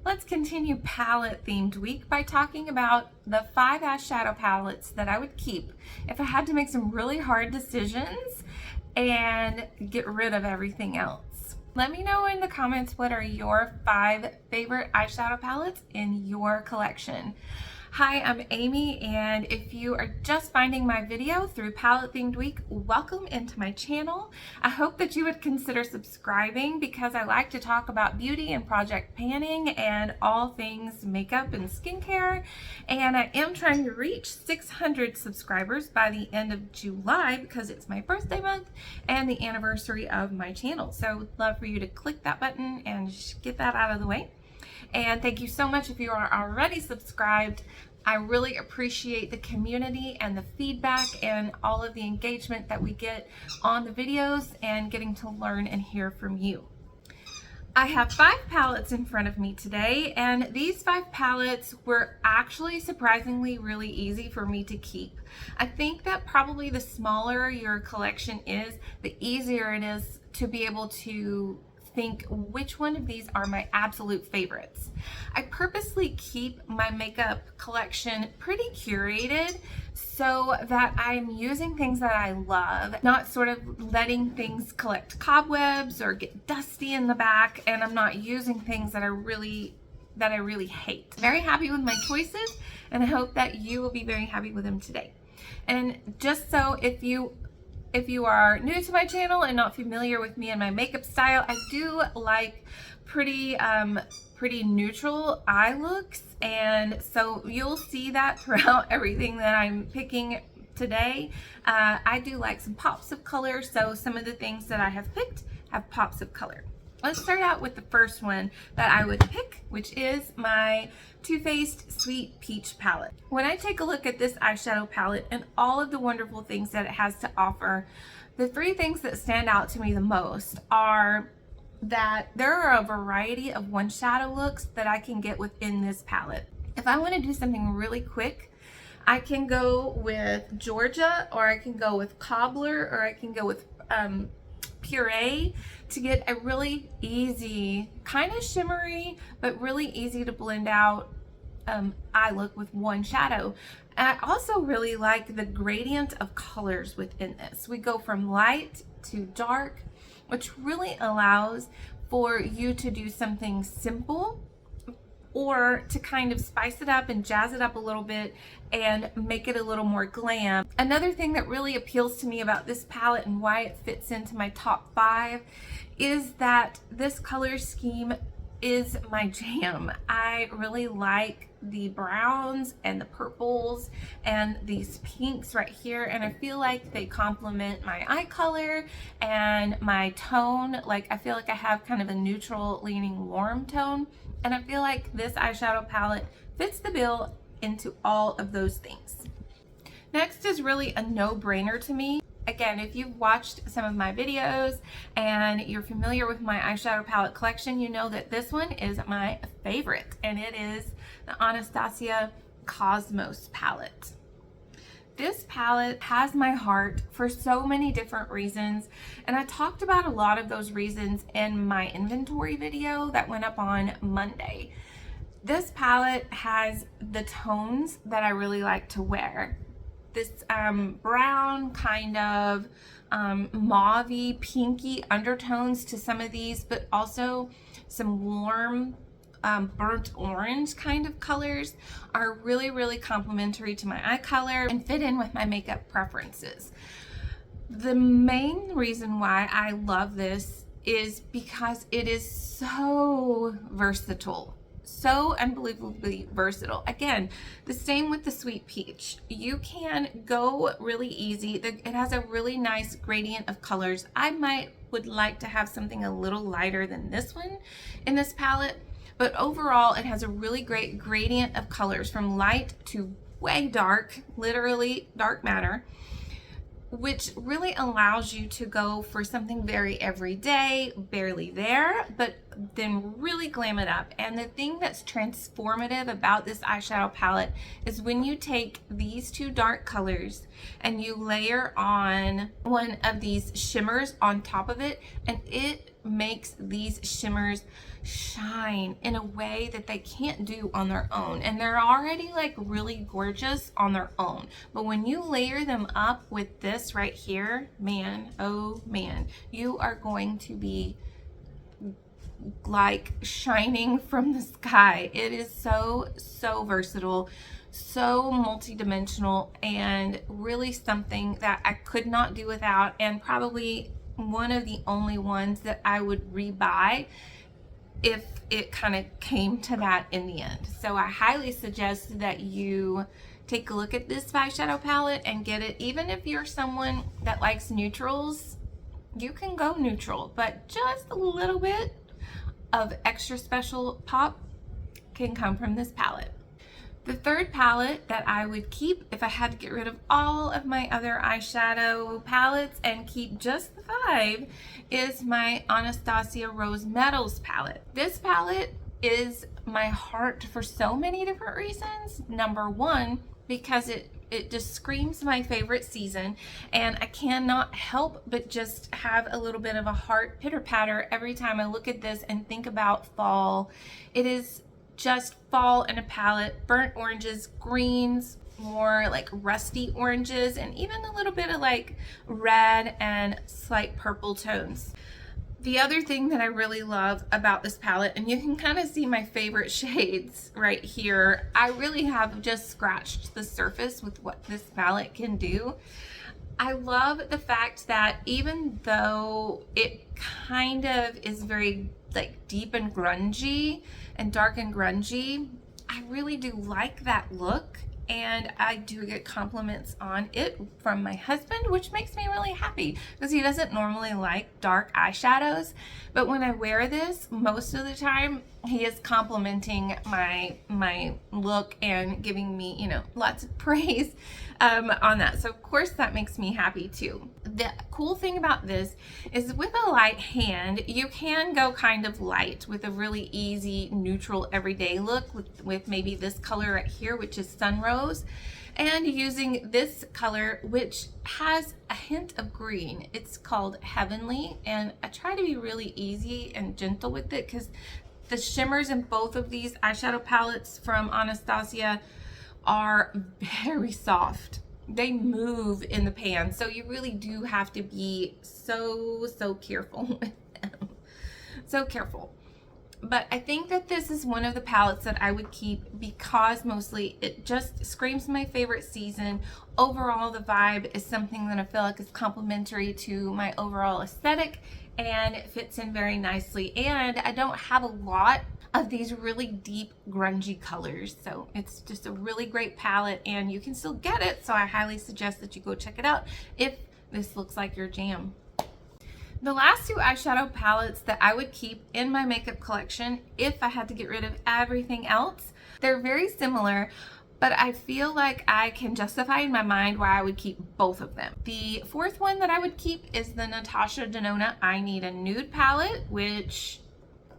Let's continue palette themed week by talking about the 5 eyeshadow palettes that I would keep if I had to make some really hard decisions and get rid of everything else. Let me know in the comments what are your 5 favorite eyeshadow palettes in your collection. Hi, I'm Amy, and if you are just finding my video through Palette Themed Week, welcome into my channel. I hope that you would consider subscribing because I like to talk about beauty and project panning and all things makeup and skincare. And I am trying to reach 600 subscribers by the end of July because it's my birthday month and the anniversary of my channel. So I would love for you to click that button and get that out of the way. And thank you so much if you are already subscribed. I really appreciate the community and the feedback and all of the engagement that we get on the videos and getting to learn and hear from you. I have 5 palettes in front of me today, and these 5 palettes were actually surprisingly really easy for me to keep. I think that probably the smaller your collection is, the easier it is to be able to think which one of these are my absolute favorites. I purposely keep my makeup collection pretty curated so that I'm using things that I love, not sort of letting things collect cobwebs or get dusty in the back, and I'm not using things that I really hate. Very happy with my choices, and I hope that you will be very happy with them today. And just so if you are new to my channel and not familiar with me and my makeup style, I do like pretty neutral eye looks, and so you'll see that throughout everything that I'm picking today. I do like some pops of color, so some of the things that I have picked have pops of color. Let's start out with the first one that I would pick, which is my Too Faced Sweet Peach palette. When I take a look at this eyeshadow palette and all of the wonderful things that it has to offer, the 3 things that stand out to me the most are that there are a variety of one shadow looks that I can get within this palette. If I want to do something really quick, I can go with Georgia, or I can go with Cobbler, or I can go with Puree to get a really easy, kind of shimmery, but really easy to blend out eye look with one shadow. And I also really like the gradient of colors within this. We go from light to dark, which really allows for you to do something simple or to kind of spice it up and jazz it up a little bit and make it a little more glam. Another thing that really appeals to me about this palette and why it fits into my top 5 is that this color scheme is my jam. I really like the browns and the purples and these pinks right here, and I feel like they complement my eye color and my tone. Like, I feel like I have kind of a neutral leaning warm tone, and I feel like this eyeshadow palette fits the bill into all of those things. Next is really a no-brainer to me. Again, if you've watched some of my videos and you're familiar with my eyeshadow palette collection, you know that this one is my favorite, and it is the Anastasia Cosmos palette. This palette has my heart for so many different reasons, and I talked about a lot of those reasons in my inventory video that went up on Monday. This palette has the tones that I really like to wear. This brown kind of mauve-y, pinky undertones to some of these, but also some warm burnt orange kind of colors are really complementary to my eye color and fit in with my makeup preferences. The main reason why I love this is because it is so versatile. So unbelievably versatile. Again, the same with the Sweet Peach. You can go really easy. It has a really nice gradient of colors. I would like to have something a little lighter than this one in this palette, but overall it has a really great gradient of colors from light to way dark, literally dark matter, which really allows you to go for something very everyday, barely there, but then really glam it up. And the thing that's transformative about this eyeshadow palette is when you take these 2 dark colors and you layer on one of these shimmers on top of it, and it makes these shimmers shine in a way that they can't do on their own. And they're already like really gorgeous on their own. But when you layer them up with this right here, man, oh man, you are going to be like shining from the sky. It is so versatile, so multi-dimensional, and really something that I could not do without, and probably one of the only ones that I would rebuy if it kind of came to that in the end. So I highly suggest that you take a look at this eyeshadow palette and get it. Even if you're someone that likes neutrals, you can go neutral, but just a little bit of extra special pop can come from this palette. The third palette that I would keep if I had to get rid of all of my other eyeshadow palettes and keep just the 5 is my Anastasia Rose Metals palette. This palette is my heart for so many different reasons. Number one, because it just screams my favorite season, and I cannot help but just have a little bit of a heart pitter-patter every time I look at this and think about fall. It is just fall in a palette. Burnt oranges, greens, more like rusty oranges, and even a little bit of like red and slight purple tones. The other thing that I really love about this palette, and you can kind of see my favorite shades right here, I really have just scratched the surface with what this palette can do. I love the fact that even though it kind of is very like deep and grungy and dark and grungy, I really do like that look. And I do get compliments on it from my husband, which makes me really happy because he doesn't normally like dark eyeshadows. But when I wear this, most of the time, he is complimenting my look and giving me, you know, lots of praise on that. So of course that makes me happy too. The cool thing about this is with a light hand, you can go kind of light with a really easy, neutral, everyday look with maybe this color right here, which is Sun Rose, and using this color, which has a hint of green. It's called Heavenly, and I try to be really easy and gentle with it because the shimmers in both of these eyeshadow palettes from Anastasia are very soft. They move in the pan, so you really do have to be so careful with them. So careful. But I think that this is one of the palettes that I would keep because mostly it just screams my favorite season. Overall, the vibe is something that I feel like is complementary to my overall aesthetic, and it fits in very nicely. And I don't have a lot of these really deep grungy colors, so it's just a really great palette, and you can still get it, so I highly suggest that you go check it out if this looks like your jam. The last 2 eyeshadow palettes that I would keep in my makeup collection if I had to get rid of everything else, they're very similar, but I feel like I can justify in my mind why I would keep both of them. The 4th one that I would keep is the Natasha Denona I Need a Nude palette, which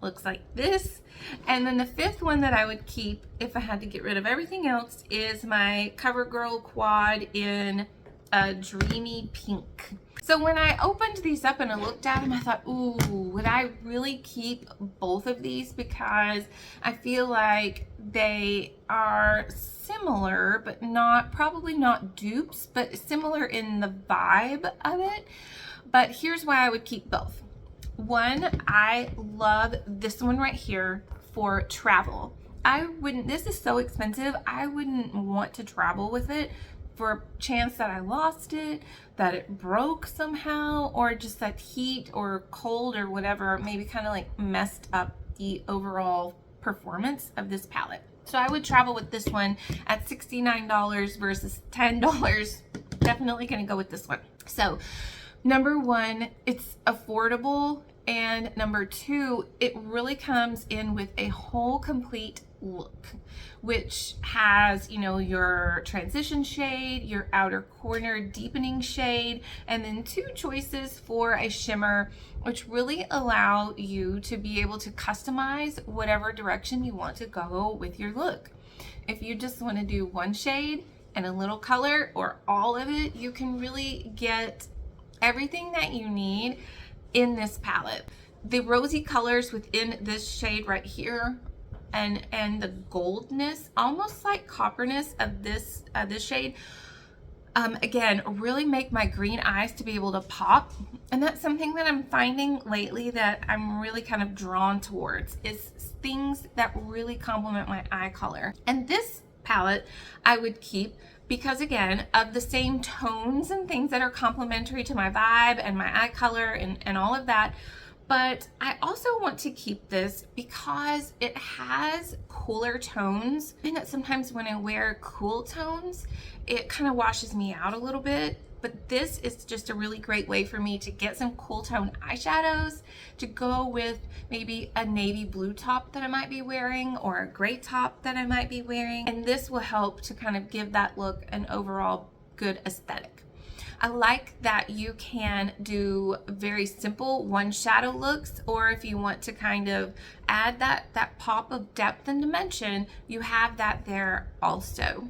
looks like this. And then the 5th one that I would keep if I had to get rid of everything else is my CoverGirl quad in a dreamy pink. So when I opened these up and I looked at them, I thought, ooh, would I really keep both of these? Because I feel like they are similar, but probably not dupes, but similar in the vibe of it. But here's why I would keep both. One, I love this one right here for travel. This is so expensive, I wouldn't want to travel with it for a chance that I lost it, that it broke somehow, or just that heat or cold or whatever maybe kind of like messed up the overall performance of this palette. So I would travel with this one at $69 versus $10. Definitely gonna go with this one. So number one, it's affordable, and number two, it really comes in with a whole complete look, which has, you know, your transition shade, your outer corner deepening shade, and then 2 choices for a shimmer, which really allow you to be able to customize whatever direction you want to go with your look. If you just want to do one shade and a little color or all of it, you can really get everything that you need in this palette. the rosy colors within this shade right here and the goldness, almost like copperness of this shade, again, really make my green eyes to be able to pop. And that's something that I'm finding lately that I'm really kind of drawn towards, is things that really complement my eye color. And this palette I would keep because, again, of the same tones and things that are complementary to my vibe and my eye color and all of that. But I also want to keep this because it has cooler tones. I think that sometimes when I wear cool tones, it kind of washes me out a little bit. But this is just a really great way for me to get some cool tone eyeshadows to go with maybe a navy blue top that I might be wearing or a gray top that I might be wearing. And this will help to kind of give that look an overall good aesthetic. I like that you can do very simple one shadow looks, or if you want to kind of add that pop of depth and dimension, you have that there also.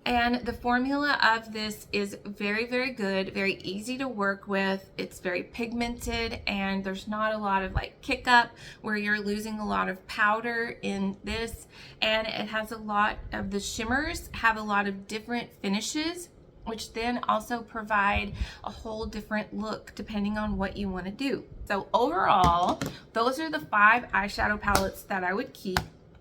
And the formula of this is very, very good, very easy to work with. It's very pigmented and there's not a lot of like kick up where you're losing a lot of powder in this. And it has a lot of the shimmers, have a lot of different finishes, which then also provide a whole different look depending on what you want to do. So overall, those are the 5 eyeshadow palettes that I would keep.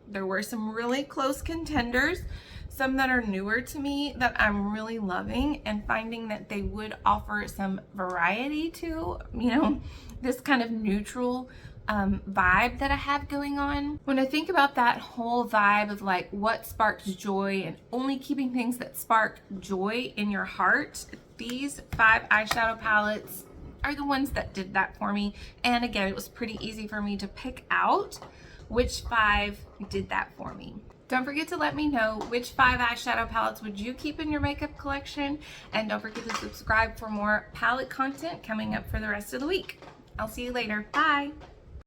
There were some really close contenders, some that are newer to me that I'm really loving and finding that they would offer some variety to, you know, this kind of neutral vibe that I have going on. When I think about that whole vibe of like what sparks joy and only keeping things that spark joy in your heart, these 5 eyeshadow palettes are the ones that did that for me. And again, it was pretty easy for me to pick out which 5 did that for me. Don't forget to let me know which 5 eyeshadow palettes would you keep in your makeup collection, and don't forget to subscribe for more palette content coming up for the rest of the week. I'll see you later. Bye.